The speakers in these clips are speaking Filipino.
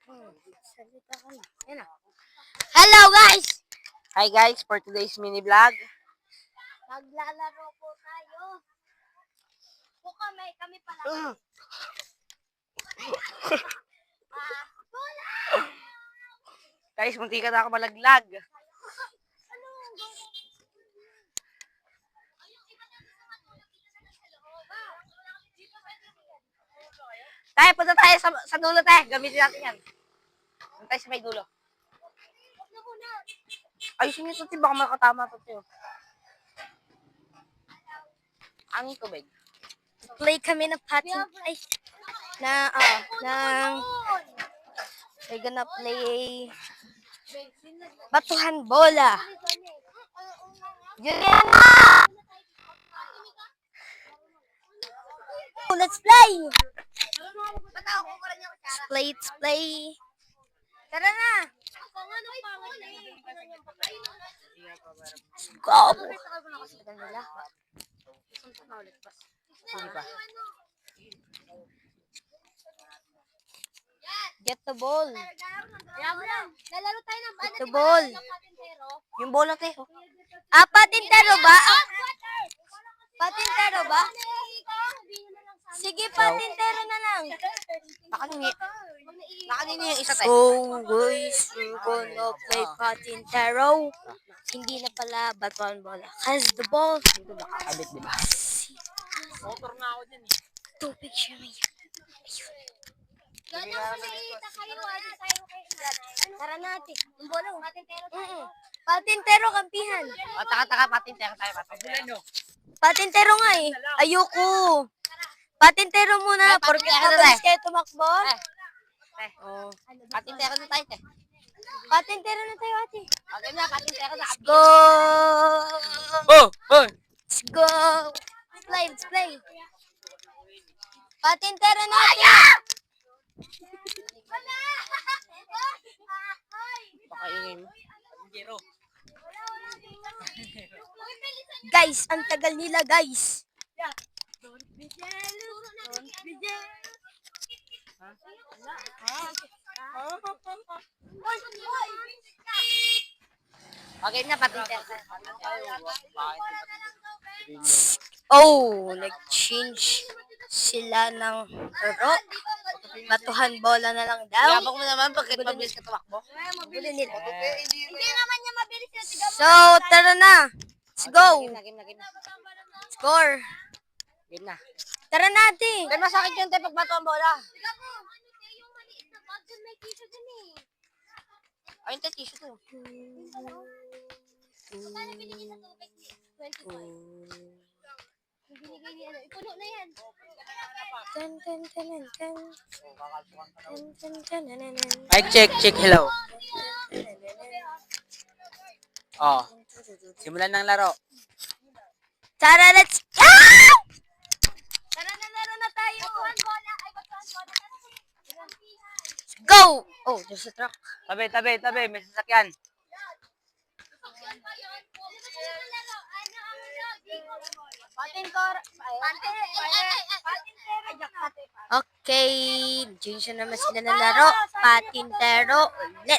Salita ka na. Yan na. Hello guys! Hi guys, for today's mini vlog. Maglalaro po tayo. Kami pala. Bola! Guys, munti ka na ako malaglag. Tayo, punta tayo sa dulo tayo. Gamitin natin yan. Punta tayo sa may dulo. Ayusin nyo ito, baka makatama ito tayo. Ang tubig. Play kami ng patin. Ay, we're gonna play batuhan bola. Juliana! Let's play! Let's play. Tara na! Go! Sige pa. Get the ball. Lalaro tayo ng Get the ball. Yung bola tayo. Patintero ba? Patintero ba? Sige, patintero na lang. Nakaningi yung isa tayo. So, guys, we're gonna play patintero. Hindi na pala batuan bola. Cause the ball. Ito nakakabit, di ba? Motor na ako dyan eh. Two picture me. Tara natin. Yung bola. Patintero, kampihan. O, taka, patintero tayo. Patintero nga eh. Ayoko. Patintero muna. Ay, Porque patintero mabilis na. kayo tumakbo. Oh. Patintero na tayo, te. Patintero na tayo, ate. Okay na, patintero na. Go! Oh! Let's go! Let's play. Patintero natin. Baka ingin mo. Zero. Guys, ang tagal nila, guys. Okay na, patintero. Oh, nag-change sila ng rock. Batuhan bola na lang daw. Yabang mo naman pagkat mabilis ka tumakbo. Gulo nila. Hindi naman niya mabilis yun. So, tara na. Let's go. Game na. Score. Game na. Tara natin. Pero masakit yun tayo pagbato ang bola. Tiga mo. Yung maliit na bag dun may tissue dun eh. Ayun tayo, tissue to. Magkano binigay sa tubig? 25. Binigay niya ano. Ipuno na yan. Tan, tan, tan, tan. Tan, tan, tan, tan, tan. Mic check, hello. Oh, simulan ng laro. Tara, let's go! Tara na, laro na tayo. Batuhan bola. Ay, batuhan bola. Let's go! Oh, there's a truck. Tabi, may sasakyan. Saksyon pa yun. Ano ang login? Okay, change na naman sila ng laro. Patintero ulit.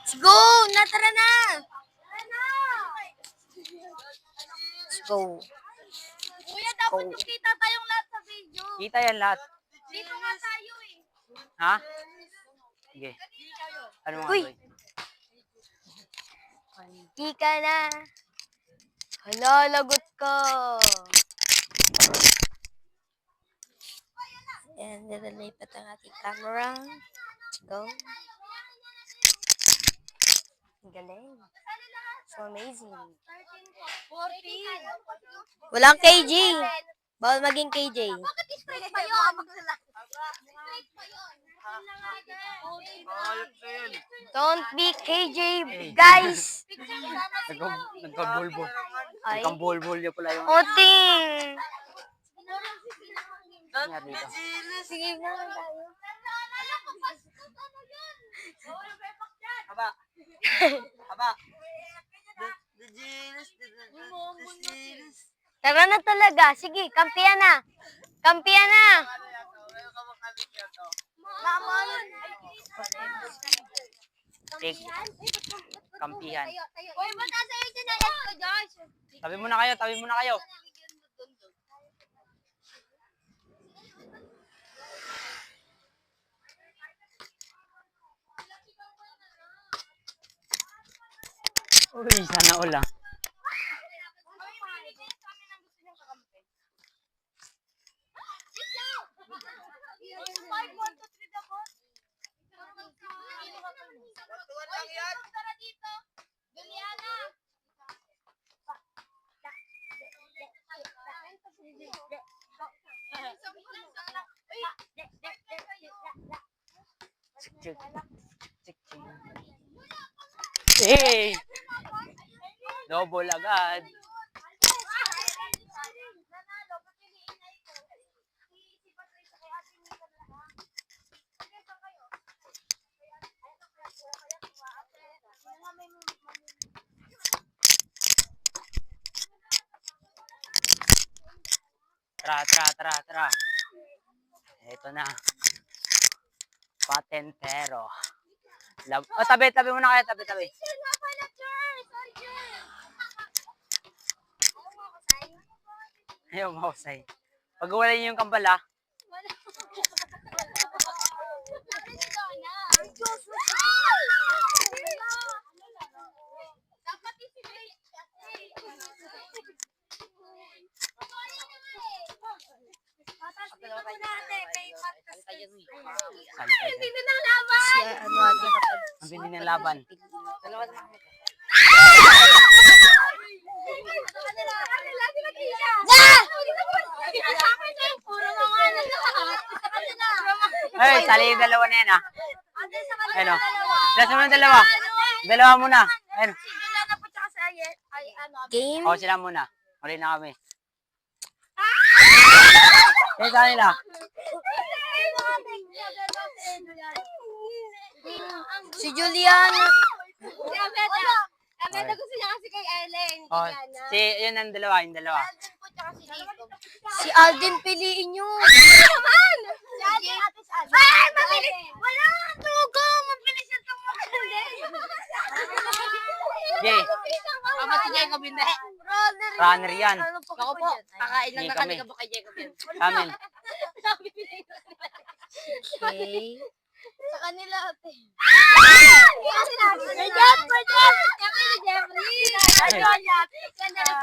Let's go! Tara na! Let's go. Kuya, dapat yung kita tayong lahat sa video. Kita yan lahat. Dito nga tayo eh. Ha? Sige. Ano mga Uy! gawin? Hindi ka na. Hala, lagot ka. And nilalipat ang ating camera. Let's go. Ang galing. So amazing. 14. Walang KJ. Bawal maging KJ. Bakit straight pa yun? Straight pa yun. Don't be KJ, guys. Nagka-bolbol. Ay. Nagka-bolbol niya pala yung Oting. nangyari dito. Sige na tayo. Haba. Tara na talaga. Sige, kampiyan na. Kampiyan na! Take. Kampihan. Uy, ba't nasa iyo dyan na ko, Josh? Tabi muna kayo, tabi muna kayo. Uy, sana all ah. Chik, chik. Chik, chik. Hey! Double agad. Tara. Ito na. Patentero. Oh, tabi muna kayo, tabi. Ayaw mahusay. Pag wala niyo yung kambal ah. Hindi na laban! Ang bindi ng laban. Ay, sali yung dalawa na yan ah. Ayun o. Lasa mo ng dalawa. Dalawa muna. Ayun. Game? O, sila muna. Muli na kami. Kaya sa kanila. Si Juliana. Ang gusto niya kasi kay Ellen. O, yun ang dalawa, yung dalawa. Si Alden, piliin nyo. Naman! Si Ate Ate. Ay, mabilis! Wala! Tugo! Mabilis yung tumagal. Jay, Ama si Jacob yun na. runner yan. Ako po, kakain lang Hindi na kami. kami kay Jacob yan. Sa amin. Okay. Sa kanila, ate.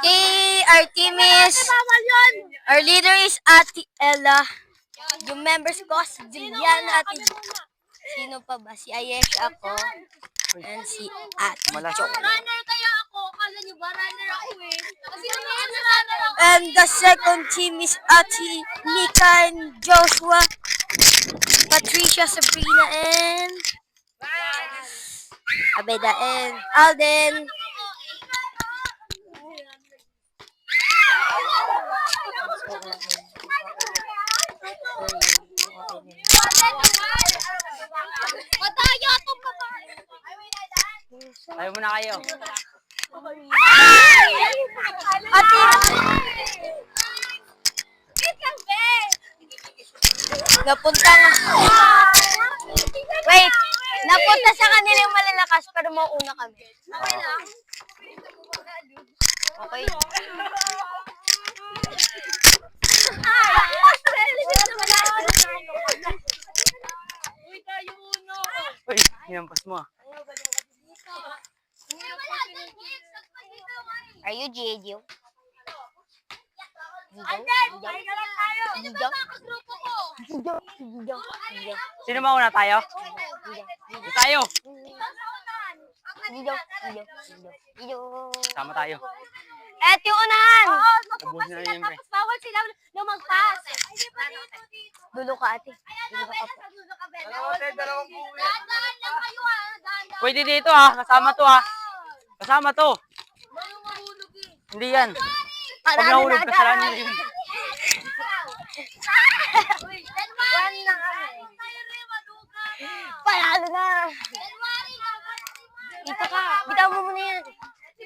Okay, our team is, our leader is Ate Ella. Yung members ko, si Juliana, Ate. Sino pa ba? Si Ayesh, ako. And si Ate Wala Jo. Runner kaya ako. Kala niyo ba runner ako eh? Kasi naman runner ako. And the second team is Ate Mika and Joshua. Patricia, Sabrina, and Abeda and Alden. Madaya itong babae. Tayo muna kayo. Ate, napunta nga. Wait, napunta sa kanila yung malalakas pero mauuna kami. Okay lang. Okay. Uy, hinampas mo ah. Are you J.J.? Sino mauna tayo? Tayo. Sama tayo. Et yung unahan! Ubusin na yun, pre. Tapos bawal sila lumagpas. Dulo ka, ate. Dahan-dahan lang kayo ah. Dahan-dahan. Pwede dito ah. Kasama to ah. Kasama to. Mayroong mahulog eh. Hindi yan. Pag nahulog, kasalanan nyo yun. One na kami. Panalo na! Dito ka. Bitaw mo muna yan.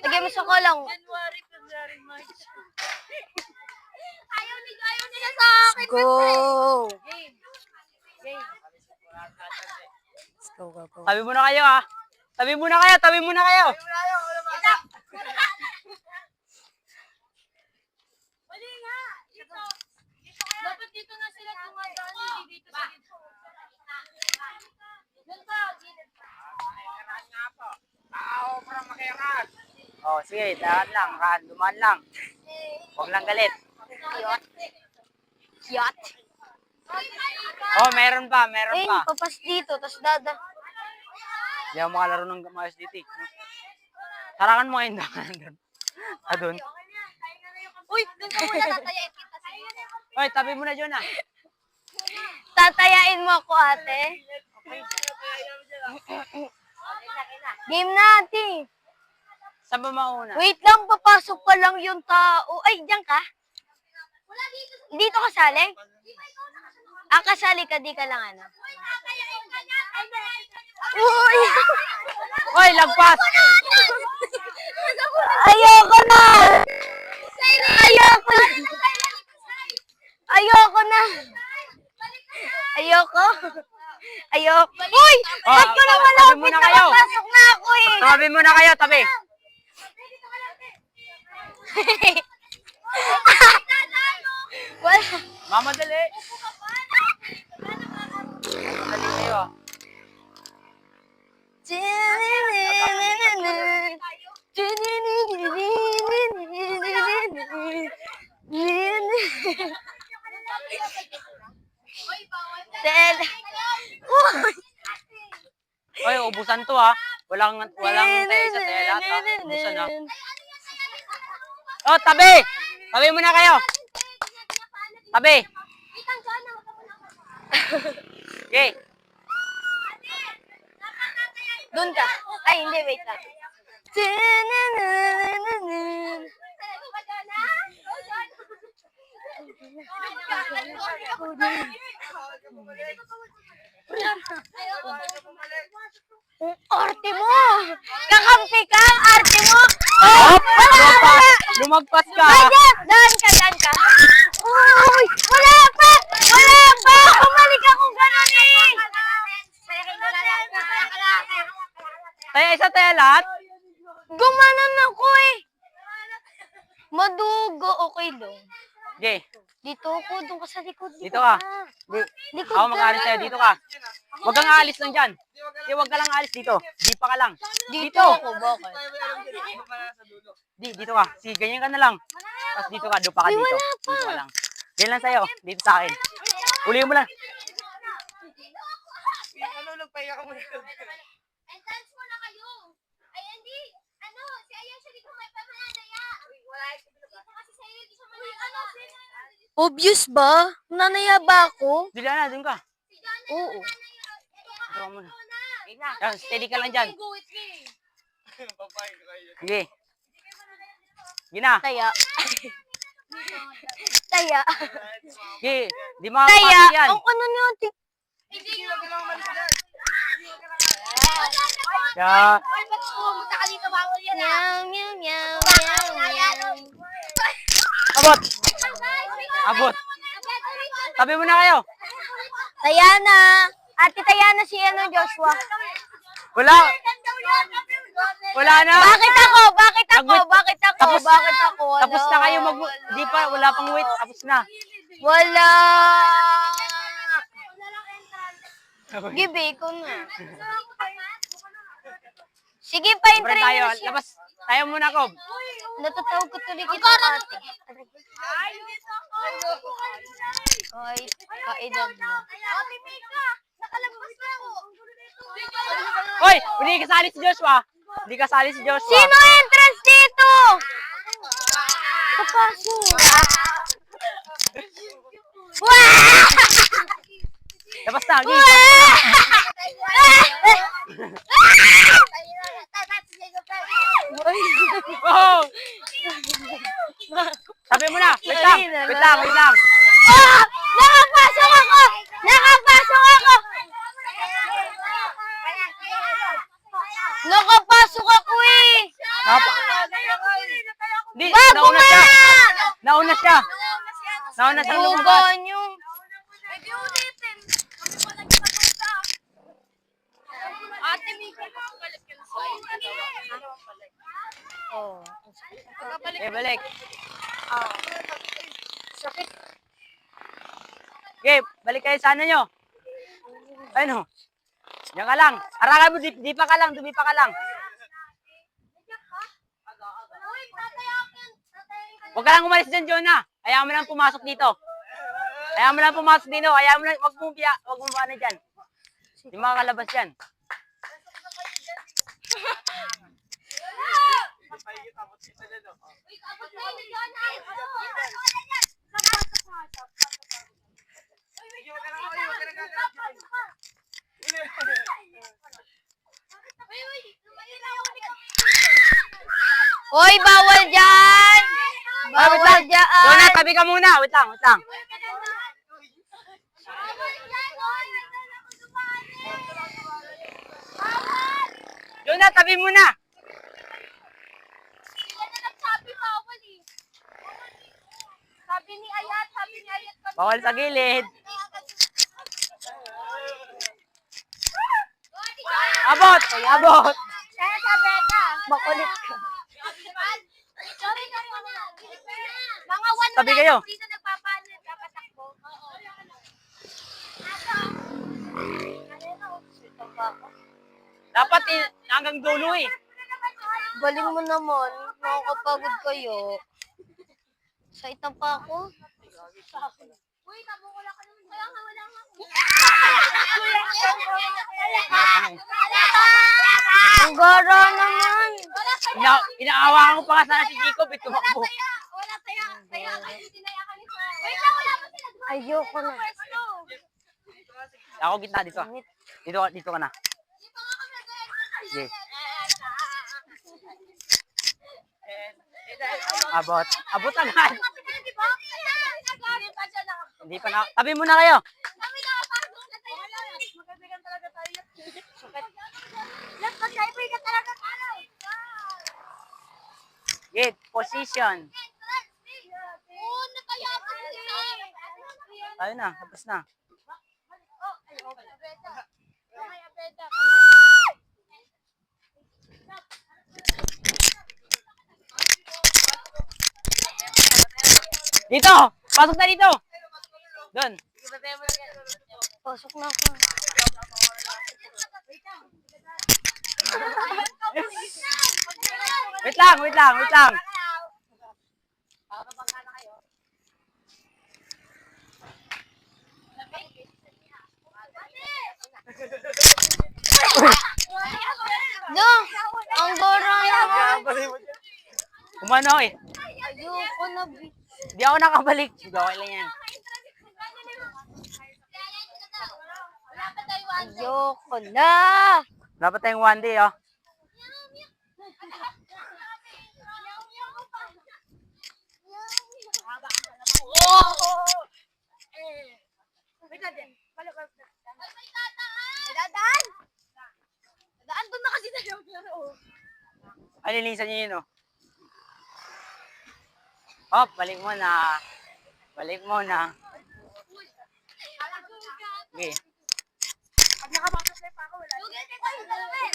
Lagyan mo sa kolong. Ayaw nila niya sa akin. Go! Let's go, go, go. Tabi muna kayo, ha? Tabi muna kayo, tabi muna kayo. Mali nga. Dito. Dapat dito na sila tumadaan. Hindi dito sa dito. Doon pa. Oh, sige, daan lang, dumaan lang. Huwag lang galit. Yacht. Oh, meron pa, meron Eh, pa. papas dito, tapos dada. Hindi ako makalaro ng maayos dito. Sarangan mo ngayon doon. Doon. Uy, doon ka muna tatayain kita. Oy, tabi mo na dyan, ha? Tatayain mo ako, ate. Game natin. Saan ba mauna? Wait lang, papasok pa lang yung tao. Ay, diyan ka? Dito ka sali? Kasali ka, di ka lang ano. Uy! Oy, lagpas! Ayoko na! Ayoko na! Ayoko na! Ayoko! Ayoko! Uy! Oh, Ba't ko na tabi malapit muna na kayo. papasok na ako eh! Tabi muna kayo, tabi. Wala. Mamadali. Mamadali kayo. Tel. Uy! Oy, ubusan to, ha? Walang tayo sa tela, ha? Ubusan, ha? Oh, tabi! Tabi muna kayo. Tabi. Okay. Doon ka. Ay, hindi. Wait lang. Arte mo! Kakampi ka! Arte mo! Oh, lumagpas ka. Daan ka, daan ka. Uy! Wala pa! Wala pa! Kumalik ako gano'n eh! Tayo isa tayo lahat. Gumanon ako eh! Madugo, okay lang. Okay. Dito ako, doon ka sa likod. Dito ka. Likod Ako mag-aalis tayo. Dito ka. Huwag kang aalis lang dyan. Huwag ka lang aalis dito. Di pa ka lang. Dito ako, bakit? Dito ka. Sige, ganyan ka na lang. Tapos dito ka. Doon pa ka dito. wala pa. Dito ka lang. Ganyan lang sa'yo. Dito sa akin. Ulihin mo lang. Entrance mo na kayo. Ay, hindi. Ano, si Ayan siya dito may pamananaya. Wala. Dito kasi sa'yo, di siya mananaya. Obvious ba? Nanaya ba ako? Dila na. Doon ka. Oo. Dito ka muna. Yan, steady ka lang dyan. Go with me. Sige. Sige na. Taya. Taya. Sige. Di Taya. makakapasok yan. Ang ano niyo? Yeah. Ay, ba't pumunta ka dito? Bawal yan ah. Meow, meow, meow, meow. Abot. Abot. Tabi mo na kayo. Tayana. Ate Tayana si ano, Joshua. Wala. Wala na. Bakit ako? Bakit ako? Nag-wait. Bakit ako? Tapos- Bakit ako? Tapos na kayo mag... Wala. Di pa. Wala pang wait. Tapos na. Wala. Gibe ko na. Sige pa, Siyempre entry tayo. na siya. Labas. Tayo muna, Kob. Natatawag ko tuloy kita ate. Ay, kaedad mo. Ate Mika, nakalabas na ako. Hoy! Hindi kasali si Joshua. Hindi kasali si Joshua. Sino entrance dito? Papasok. Wah! Labas na. Gi. Oh! Sabi mo na. Wait lang. Wait lang. Wait lang. Ah! Nakapasok ako! Nakapasok ako! Nakapasok ako eh! Di, Bago nauna siya. nga! Nauna siya. Nauna na siyang lumabas. Duga nyo. Pwede ulitin. Kami pa nagpanuta. Ate Mika, balik yun sa Oh. Okay, balik. Okay, balik kayo sa ano nyo. Ayun o. Diyan ka lang. Arakan mo, di pa ka lang, dumi pa ka lang. Uy, tatayakin. Tatayakin ka. Huwag ka lang umalis dyan, Jonah. Hayaan mo lang pumasok dito. Hayaan mo lang pumasok dito. Hayaan mo lang, wag mo ano dyan. Di makakalabas yan. Uy, kapag tayo na dyan, ay, Hoy, bawal dyan! Ah, wait Bawal lang. dyan! Jonah, tabi ka muna. Wait lang, wait lang. Jonah, tabi muna. Sabi ni Ayat kami. Bawal sa gilid. Abot! Abot! Kaya sabi ka. Makulit ka. Sorry ka muna. Mga one Tabi kayo. dito nagpapalit. Dapat takbo. Dapat hanggang dulo eh. Galing mo naman. Nakakapagod kayo. Sa itang pa ako. Uy, kabukula ka naman. Kaya nga wala nga. Ang gara naman. Inaawa ko pa nga sana si Jacob. Tumakbo. Wala taya. Taya kasi tinaya kami sa... Wait lang, wala pa sila. Ayoko na. Pwesto. Ako gitna dito. Dito ka na. Di pa nga kami nag-exercise. Sige. Abot. Abot agad. Di ba? Hindi pa siya naka... Hindi pa na. Tabi muna kayo. Kami nakapagod na tayo. Magkaibigan talaga tayo. Magkaibigan talaga tayo. Gate. Position. Oo, nakayapan sila. Tayo na. Tapos na. Dito! Pasok na dito! Doon. Pasok na ako. Wait lang, wait lang, wait lang. No! Ang gara naman. Kumano eh. Ayoko na. Di ako nakabalik. Sige, okay lang yan. Ayoko na. Dapat tayong one day, oh. Daan doon na kasi tayo. Alilisan niyo yun, oh. Hop, balik mo na. Balik mo na. Okay. Pag nakapasok pa ako, wala. Lugin ka tayo sa lamin.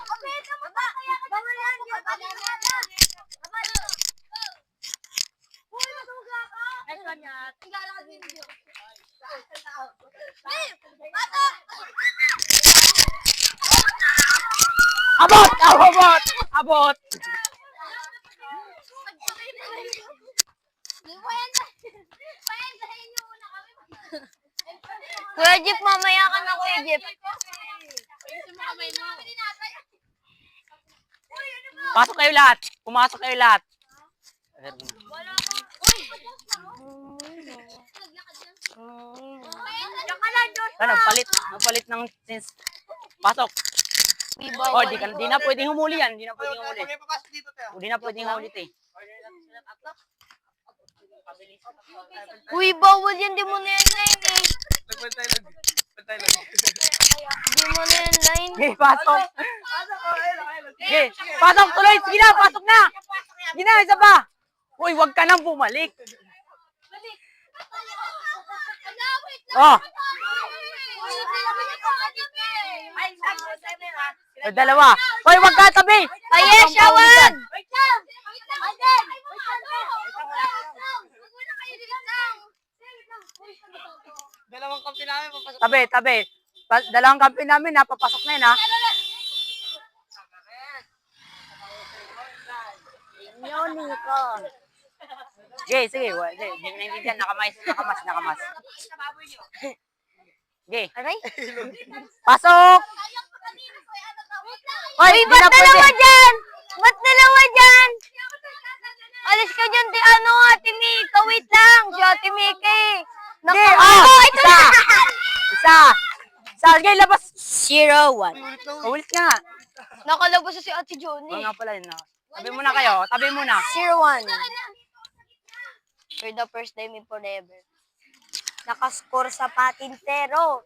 Okay, tama ba? Bawal yan. Uy, masuga ka. Ay, kanyat. Tingala ka video. Bata! Abot! Abot! Abot! Pahendahin niyo muna kami. Kuya Jeep, mamaya ka na, Kuya Jeep. Pasok kayo lahat. Pumasok kayo lahat. Nagpalit ng since. Pasok. Oh, di na pwedeng humuli yan. Di na pwedeng humuli. Di na pwedeng humuli, eh. Uy, bawal yan. Di mo na yan line eh. Di mo na yan line. Okay, pasok. Okay, pasok tuloy. Sige na, pasok na. Sige na, isa pa. Uy, wag ka nang bumalik. Oh, Ay, sabi ko sa inyo, ha? o, dalawa. Hoy, wag ka tabi. Ayesha, wag! Wait lang! Wait lang! Aden! Huwag muna kayo dito lang! Dalawang kampi namin, papasok. Tabi, tabi. Dalawang kampi namin, ha? Papasok na yun, ha? Yun, Nico. Sige, sige. Sige, hindi ko naintindihan. Nakamas. Sige. Aray? Pasok! Hoy, Uy, di ba't na dalawa pwede. dyan? Ba't dalawa dyan? Alis ka dyan, Ate Mika. Wait lang. Si Ate Mika eh. Sige, Ito isa. na. Isa. Sige, labas. 0-1. Ulit ka nga. Nakalabas na si Ate Oo Johnny. nga pala yun. Tabi muna kayo. Tabi muna. 0-1. For the first time in forever. Nakascore sa patintero.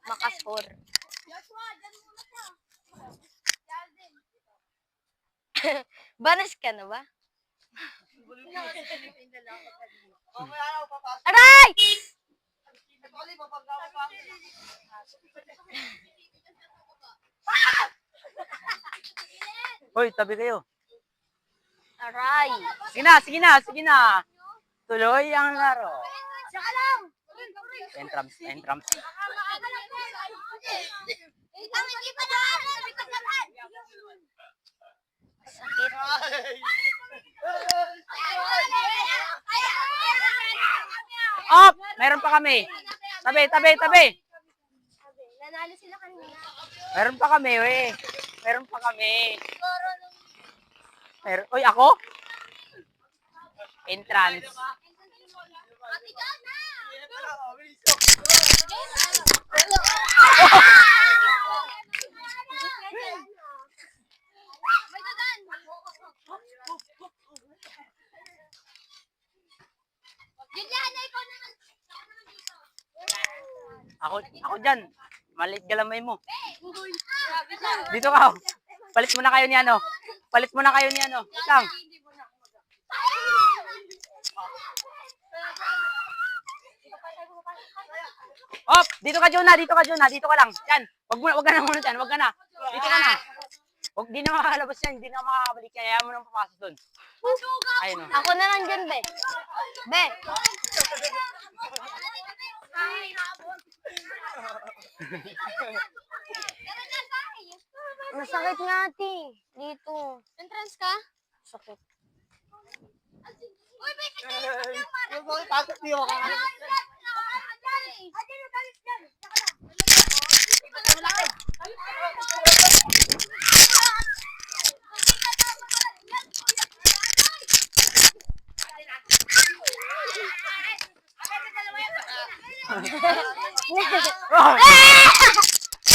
Makascore. Banas ka na ba? Aray! Hoy, tabi kayo. Aray! Sige na. Tuloy ang laro. Saka lang! Entrams. Hindi pa daan! Sabi ko naman! Sakit. Up! Meron pa kami. Tabi. Nanalo sila kanina. Meron pa kami, we. Oy, ako? Entrance. Ate Jana! May dadan! Juliana, ikaw naman. Ako dyan. Maliit galamay mo. Dito ka. Oh. Palit muna kayo ni ano. Wait lang. Op, dito ka Jonah. Dito ka lang. Yan. Wag ka na muna dyan. Dito ka na. Di na makakalabas yan. Hindi na makakabalik yan. Ayaw mo nang papasok doon. Ayun o. Ako na lang dyan, Be. Be! Masakit nga, ate. Dito. Entrance ka? Sakit. Uy, may kasi! Yung mga pasok niyo, Oh!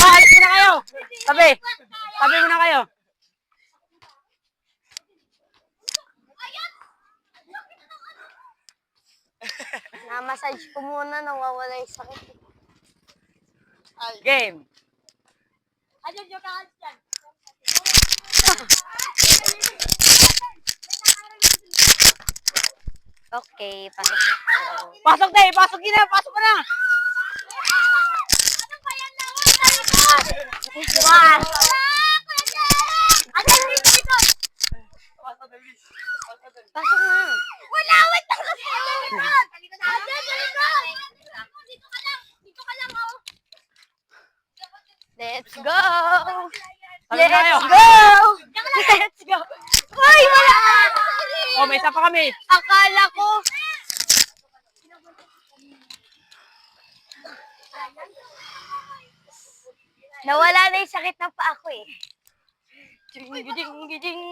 Alis muna kayo. Tabi muna kayo. Na-massage ko muna, nawawala yung sakit. Game. Okay, pasok na ako. Pasok mo na. Wow! Pasok na. Wala! Wait lang kasi! Dito ka lang, oh! Let's go! Tabi na kayo. Let's go! Uy, wala! Oh, may isa pa kami. Akala ko. Nawala na yung sakit ng paa ko eh. Giding.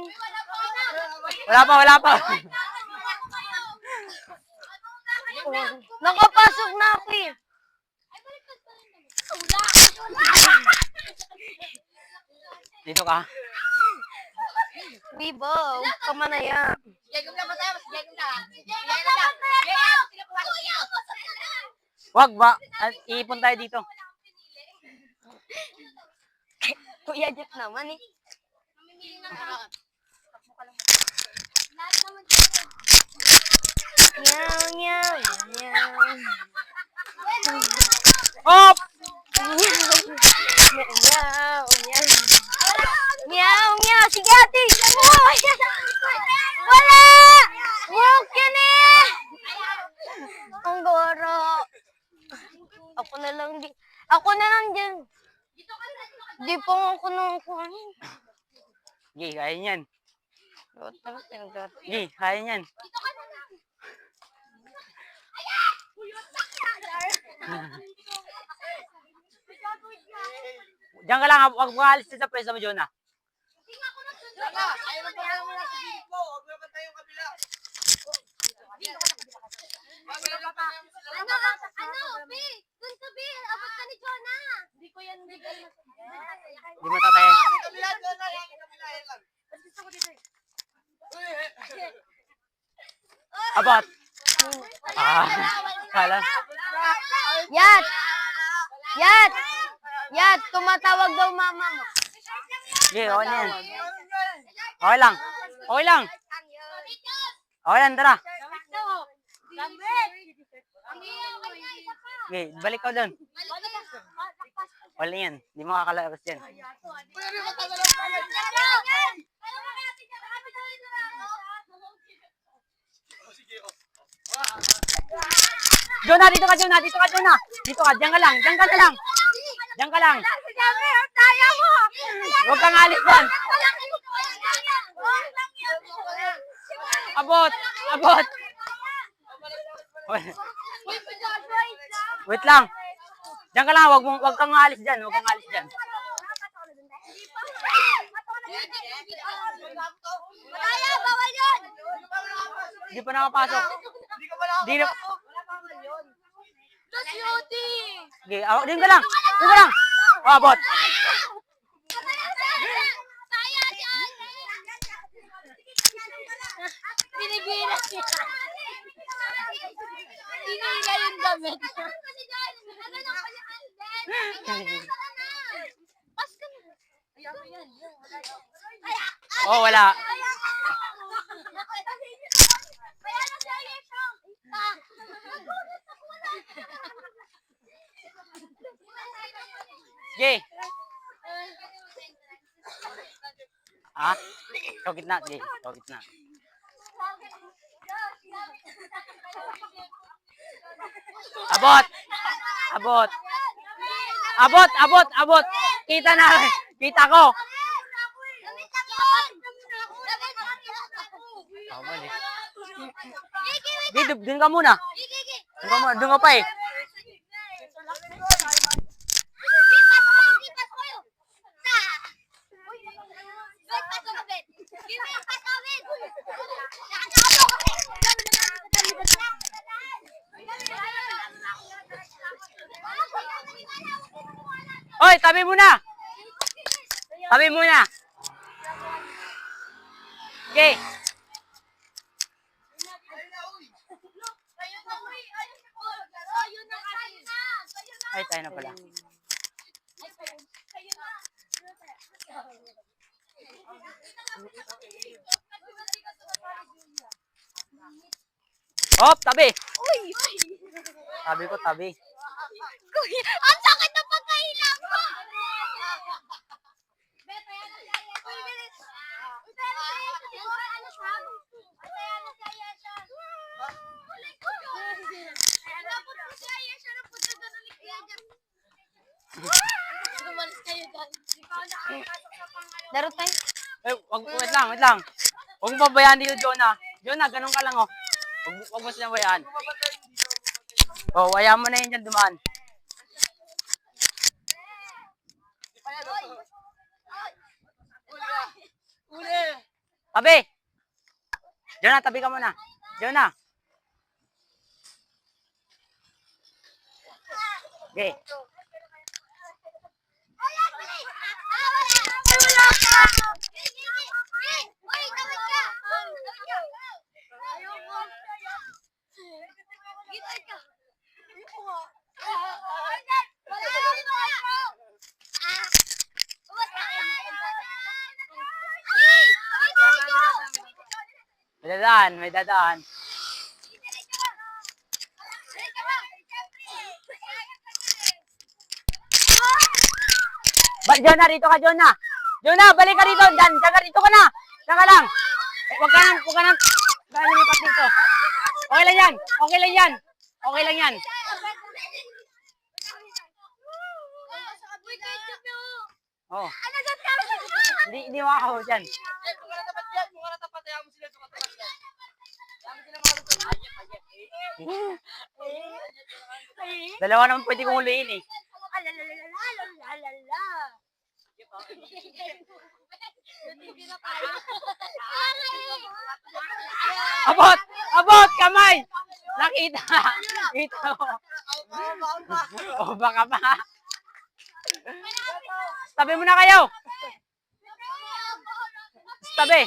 Wala pa. Nakapasok na ako eh. Dito ka. Wibo, kamanaya. Wag ba? Iipon tayo dito. Kuya Jeff naman eh. Lahat naman Meow, meow, meow. Hop! Meow, meow. Meow, meow. Sige, ate. Uy! Wala! Broken eh! Ang goro. Ako na lang di. Ako na lang dyan. Di pa nga ako nang kuhanin. Sige, kaya niyan. Lotang pindot. Sige, kaya niyan. Diyan ka lang, huwag mo alis sa pwesa mo, Jonah. Ano, B? Dun sa B, abot ka ni Jonah. Hindi ko yan bigay. Hindi mo tatay. Abot. Kala. Yat! Yat! Yat! Tumatawag daw mama mo. Sige, okay na yan. Okay lang. Okay lang. Okay lang, tara. Sige, balik ka doon. Wala yan. Hindi makakalabas yan. Jonah, dito ka, Jonah. Dito ka, Jonah. Dito ka, diyan ka lang. Diyan ka na lang. Diyan ka lang. Kaya mo! Huwag kang alis dyan. Abot. Abot. Wait lang. Diyan ka lang. Huwag kang alis dyan. Huwag kang alis dyan. Kaya, bawal yun! Hindi pa nakapasok. Hindi na. Just beauty! Okay, diyan ka lang. Diyan ka lang. Oh, abot. Binigira siya. Tinira yung damit. Pas ka na. Oh, wala. Kaya na siya yung Okay. Ah? Ikaw gitna. Okay, ikaw gitna. Abot. Abot. Abot, abot, abot. Kita na. Kita ko. Dito, dun ka muna. Dun ka muna. Dun ka pa eh. Oy, tabi muna. Tabi muna. Okay. Ay, tayo na pala. Hop, tabi. Tabi ko, tabi. Ang sakit ng pagkahilang ko! Laro tayo. Wait lang, wait lang. Huwag mo pabayaan dito, Jonah. Jonah, ganun ka lang, oh. Huwag mo silang bayaan. Oh, hayaan mo na yun dyan dumaan. Tabi! Jonah, tabi ka muna. Jonah. Okay. May dadaan, may dadaan. Jonah, rito ka, Jonah. Jonah, balik ka rito. Diyan ka rito ka na. Diyan ka lang. Huwag ka nang lumipat dito. Okay lang yan. Okay lang yan. Okay lang yan. Oh. Hindi makakaw dyan. Dalawa naman pwede kong huliin eh. Abot! Abot! Kamay! Nakita! Kita mo. O baka pa. Tabi mo na kayo! Tabi!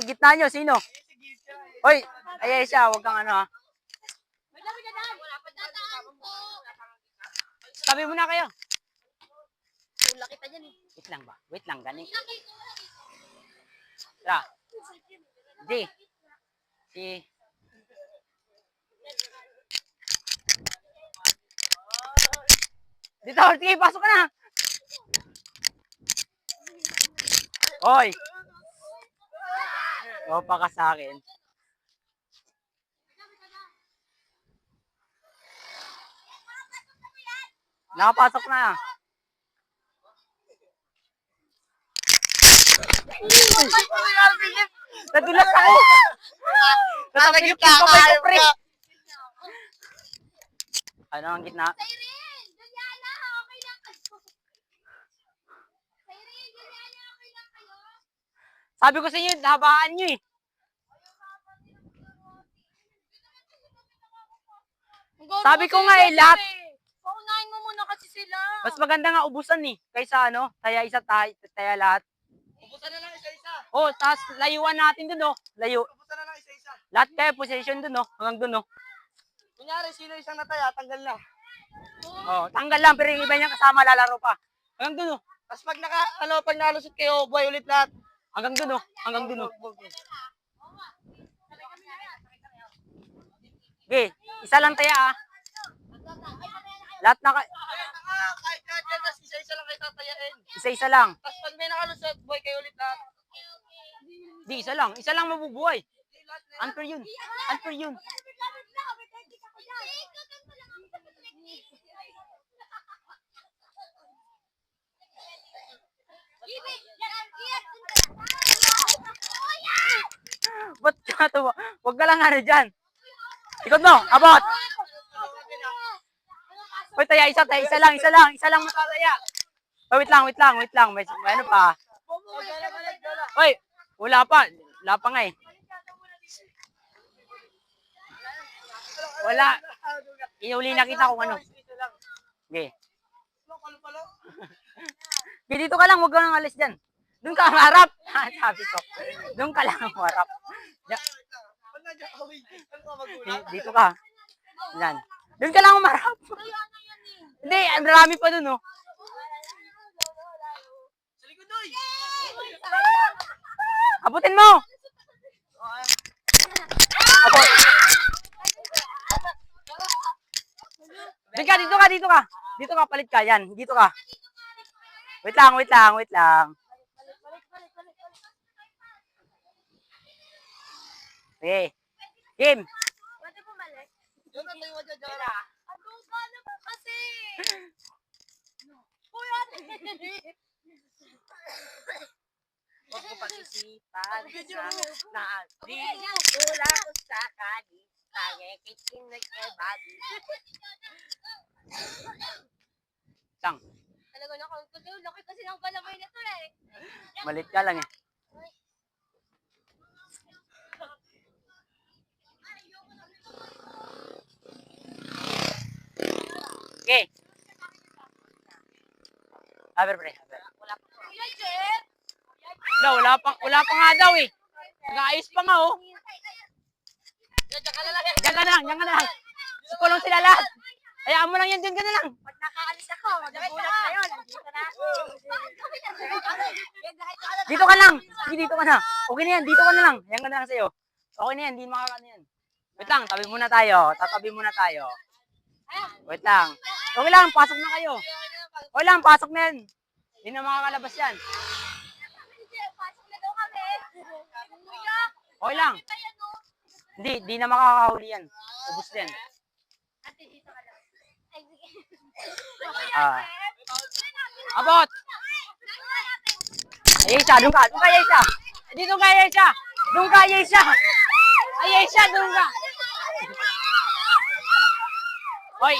Gitna nyo, sino? Hoy! Ay, siya, huwag kang ano ha. Tabi mo na kayo. Wait lang ba? Wait lang, galing. Tara. Di. Si. Dito, sige, pasok ka na. Hoy. O, pa ka sa akin. Nakapasok na. Nadulas ako. Natagip ko pre. Ano ang gitna? Siren! Juliana, okay lang kayo? Siren, Juliana, okay lang kayo? Sabi ko sa inyo, habaan nyo eh. Sabi ko nga eh, lahat. Paunahin mo muna kasi sila. Mas maganda nga ubusan eh. Kaysa ano, taya isa, taya lahat. Ubusan na lang isa-isa. Oh, tapos layuan natin dun oh. Layo. Ubusan na lang isa-isa. Lahat kayo, position dun oh. Hanggang dun oh. Kunyari, sino isang nataya, tanggal na. Oh, tanggal lang, pero yung iba niyang kasama lalaro pa. Hanggang dun oh. Tapos pag nalusot kayo, buhay ulit lahat. Hanggang dun oh. Hanggang dun oh. Okay, isa lang taya ah. Lahat na Kahit dyan, tapos isa-isa lang kayo tatayain. isa-isa lang. Tapos pag may nakalusot, buhay kayo ulit lahat. Di, isa lang. Isa lang mabubuhay. Unfair yun. Unfair yun. Ba't ka to? Huwag ka lang ano dyan. Ikot mo, abot! Hoy, taya, isa lang matataya. Oh, wait lang. May ano pa. Hoy, wala pa nga eh. Wala. Iuli na kita kung ano. Okay. Okay, dito ka lang, huwag ka nang alis dyan. Doon ka harap. Sabi ko. Doon ka lang harap. Dito ka. Yan. Doon ka lang umarap. Hindi, ang marami pa doon, oh. Abutin mo! Abot. Dito ka. Dito ka, palit ka. Yan, dito ka. Wait lang. Okay. Game. Pwede bumalik? Yun ang tayo dyan, Jara. Ang duga naman kasi! Kuya! Huwag mo pag-isipan na di wala ko sa kanin. Kaya kitin nag-ebadi. Sang. Talaga na-count ko doon. Laki kasi ng kalamay na to eh. Malit ka lang eh. Okay. Haber pre. Kuya Jeff! Wala pa nga daw eh. Nag-aayos pa nga oh. Diyan ka lang. Sukulong sila lahat. Hayaan mo lang yan, dyan ka na lang. Pag nakaalis ako, magugulat kayo. Nandito na ako. Dito ka lang. Sige, dito ka na. Okay na yan, dito ka na lang. Yan ka na lang sa'yo. Okay na yan, hindi makakano yan. Wait lang, tabi muna tayo. Tatabi muna tayo. Wait lang. Okay lang, pasok na kayo. Okay lang, pasok na yan. Hindi na makakalabas yan. Pasok na daw kami. Kuya, Okay lang. kaya no? Hindi na makakahuli yan. Ubus din. Ate, dito ka lang. Ay, sige. Ah. Abot! Ayesha, doon ka. Doon ka, Ayesha. Dito ka, Ayesha. Doon ka, Ayesha. Ayesha, doon ka. Hoy.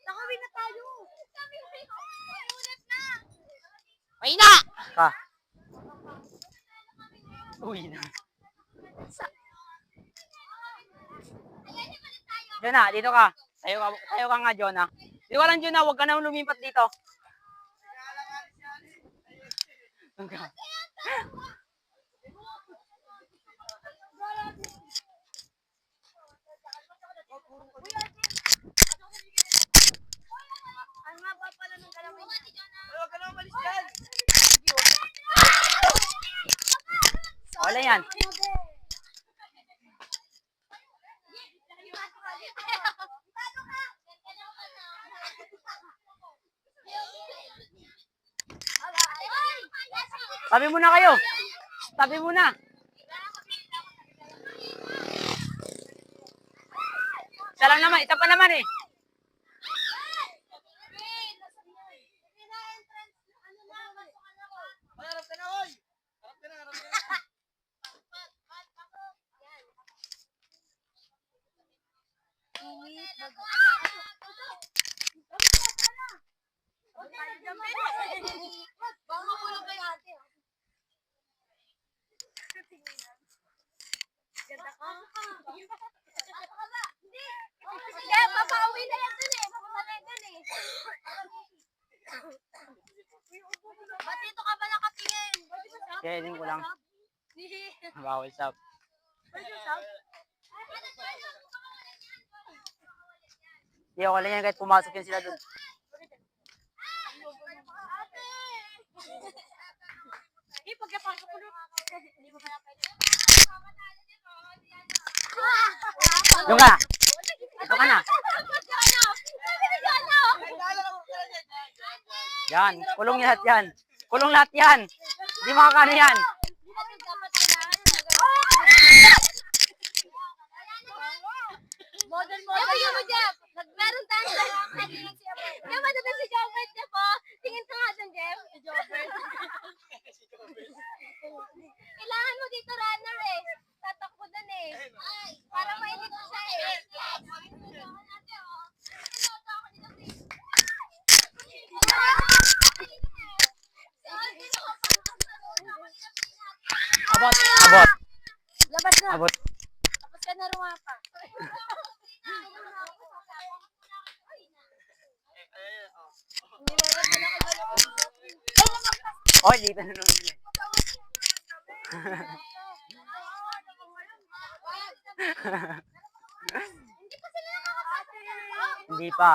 Nakawin na tayo. May na! Ka. Uy na. Jonah, dito ka. Tayo ka nga, Jonah. Dito ka lang, Jonah. Huwag ka na lumipat dito. Doon ka. Ang haba pala ng galawin. Huwag ka na umalis dyan. Wala yan. Tabi muna kayo. Tabi muna. Isa lang naman. Isa pa naman eh. Ay, harap ka na, oy. Harap ka na, harap ka na. Baka makulong kay ate. Ganda ka. Pasok ka ba? Hindi. Sige, papauwi na yan dun eh. Papamalay dun eh. Ba't dito ka ba nakatingin? Kainin ko lang. Bawal sab. Hindi ako lang yan kahit pumasok yan sila doon. Pagkapasok ko Doon ka. Ito ka na. Yan. Kulong lahat yan. Kulong lahat yan. Hindi makakano yan. Model mo, Jeff. Meron tayo sa Jeff, ano ba si Jobert, Jeff, oh? Tingin ka nga dun, Jeff. Si Jobert. Kailangan mo dito runner eh. Tatakbo dun eh. Para mainit siya eh. Abot. Abot. Labas na. Abot. Tapos ka na rumapa. Oy, dito na naman sila. Hindi pa sila nakapasok. Hindi pa.